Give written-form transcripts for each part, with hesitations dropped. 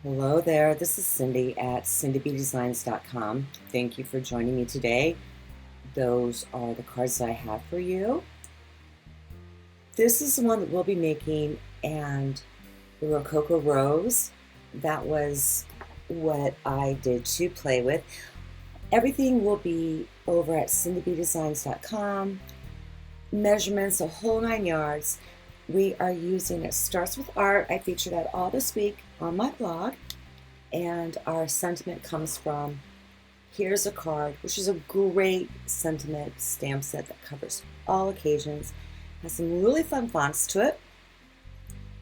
Hello there, this is Cindy at cindybdesigns.com. Thank you for joining me today. Those are the cards that I have for you. This is the one that we'll be making, and the Rococo Rose, that was what I did to play with. Everything will be over at cindybdesigns.com. Measurements, a whole 9 yards. We are using It Starts With Art. I feature that all this week on my blog, and our sentiment comes from Here's a Card, which is a great sentiment stamp set that covers all occasions, has some really fun fonts to it,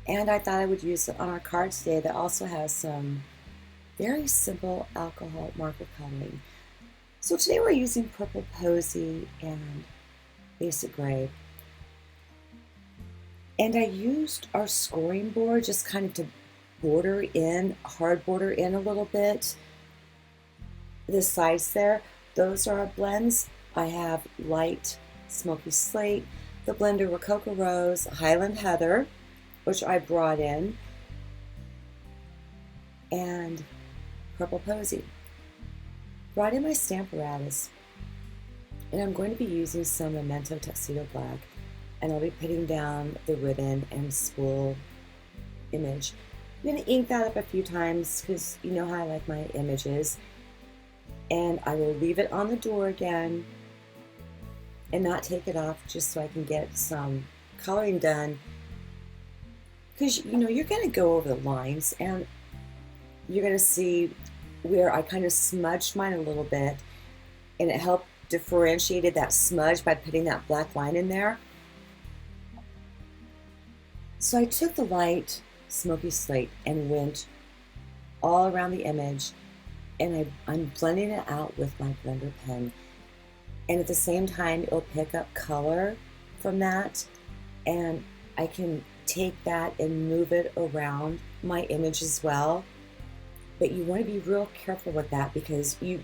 and I thought I would use it on our card today that also has some very simple alcohol marker coloring. So today we're using Purple Posy and Basic Gray. And I used our scoring board just kind of to hard border in a little bit. The sides there, those are our blends. I have light Smoky Slate, the blender Rococo Rose, Highland Heather, which I brought in, and Purple Posy. Brought in my stamp apparatus, and I'm going to be using some Memento Tuxedo Black, and I'll be putting down the ribbon and spool image. I'm going to ink that up a few times because you know how I like my images, and I will leave it on the door again and not take it off just so I can get some coloring done, because you know you're going to go over the lines and you're going to see where I kind of smudged mine a little bit, and it helped differentiated that smudge by putting that black line in there. So I took the light Smoky Slate and went all around the image, and I'm blending it out with my blender pen, and at the same time it'll pick up color from that, and I can take that and move it around my image as well. But you want to be real careful with that because you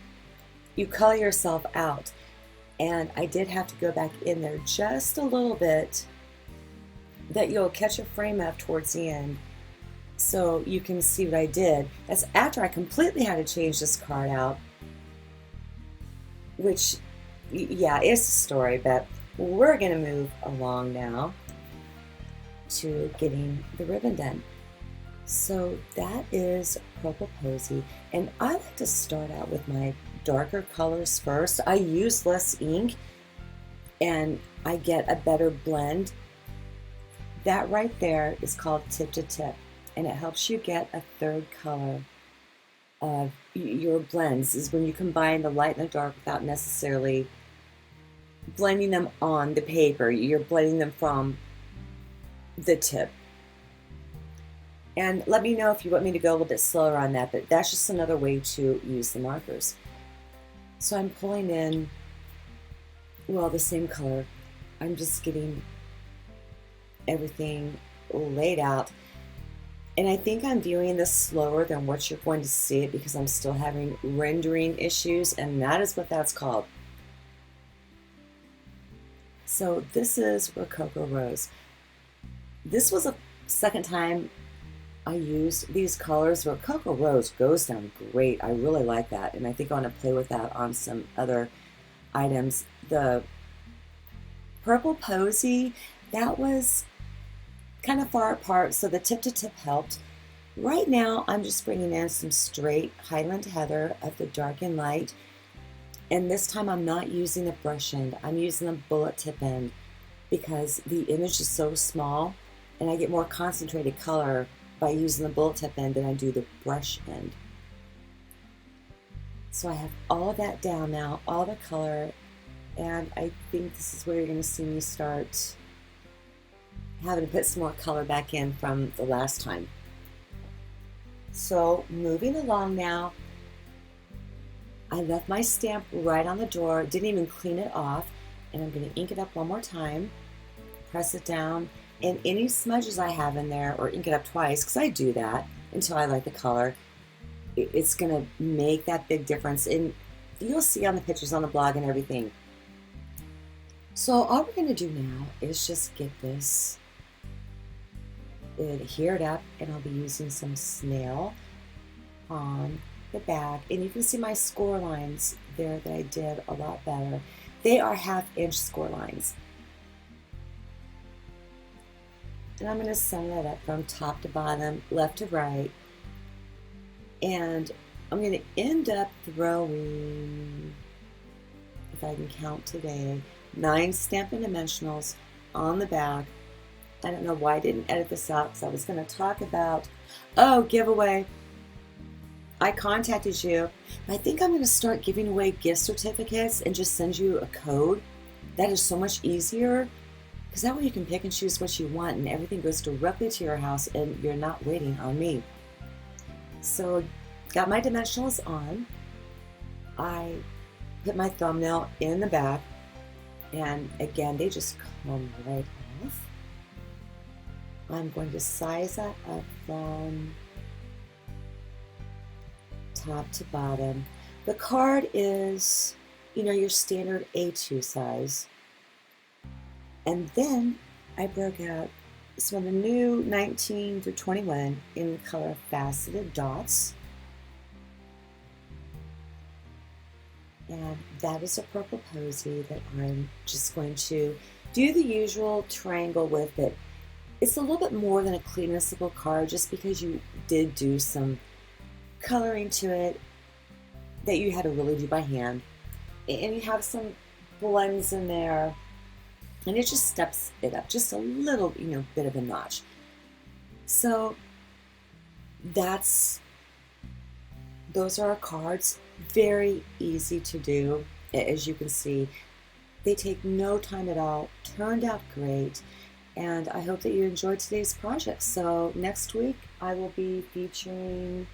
color yourself out, and I did have to go back in there just a little bit that you'll catch a frame of towards the end so you can see what I did. That's after I completely had to change this card out, which, yeah, it's a story, but we're going to move along now to getting the ribbon done. So that is Purple Posy, and I like to start out with my darker colors first. I use less ink and I get a better blend. That right there is called tip to tip, and it helps you get a third color of your blends, is when you combine the light and the dark without necessarily blending them on the paper. You're blending them from the tip. And let me know if you want me to go a little bit slower on that, but that's just another way to use the markers. So I'm pulling in, well, the same color. I'm just getting everything laid out, and I think I'm viewing this slower than what you're going to see it because I'm still having rendering issues, and that is what that's called. So this is Rococo Rose. This was a second time I used these colors. Rococo Rose goes down great. I really like that, and I think I want to play with that on some other items. The Purple Posy, that was kind of far apart, so the tip to tip helped. Right now I'm just bringing in some straight Highland Heather of the dark and light, and this time I'm not using the brush end, I'm using the bullet tip end because the image is so small and I get more concentrated color by using the bullet tip end than I do the brush end. So I have all of that down now, all the color, and I think this is where you're going to see me start having to put some more color back in from the last time. So moving along now, I left my stamp right on the door, didn't even clean it off, and I'm going to ink it up one more time, press it down, and any smudges I have in there, or ink it up twice, because I do that until I like the color, it's going to make that big difference, and you'll see on the pictures on the blog and everything. So all we're going to do now is just get this adhered up, and I'll be using some snail on the back, and you can see my score lines there that I did a lot better. They are 1/2 inch score lines. And I'm going to sum that up from top to bottom, left to right. And I'm going to end up throwing, if I can count today, 9 Stampin' Dimensionals on the back. I don't know why I didn't edit this out, because I was going to talk about, oh, giveaway. I contacted you. I think I'm going to start giving away gift certificates and just send you a code. That is so much easier, because that way you can pick and choose what you want and everything goes directly to your house and you're not waiting on me. So, got my dimensionals on. I put my thumbnail in the back, and again, they just come right off. I'm going to size that up from top to bottom. The card is, your standard A2 size. And then I broke out some of the new 19 through 21 in the color faceted dots. And that is a purple posy that I'm just going to do the usual triangle with it. It's a little bit more than a cleanessable card just because you did do some coloring to it that you had to really do by hand. And you have some blends in there. And it just steps it up just a little, bit of a notch. So those are our cards. Very easy to do. As you can see, they take no time at all. Turned out great. And I hope that you enjoyed today's project. So next week I will be featuring,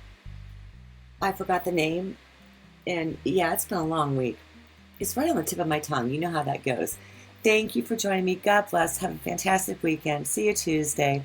I forgot the name. And yeah, it's been a long week. It's right on the tip of my tongue. You know how that goes. Thank you for joining me. God bless. Have a fantastic weekend. See you Tuesday.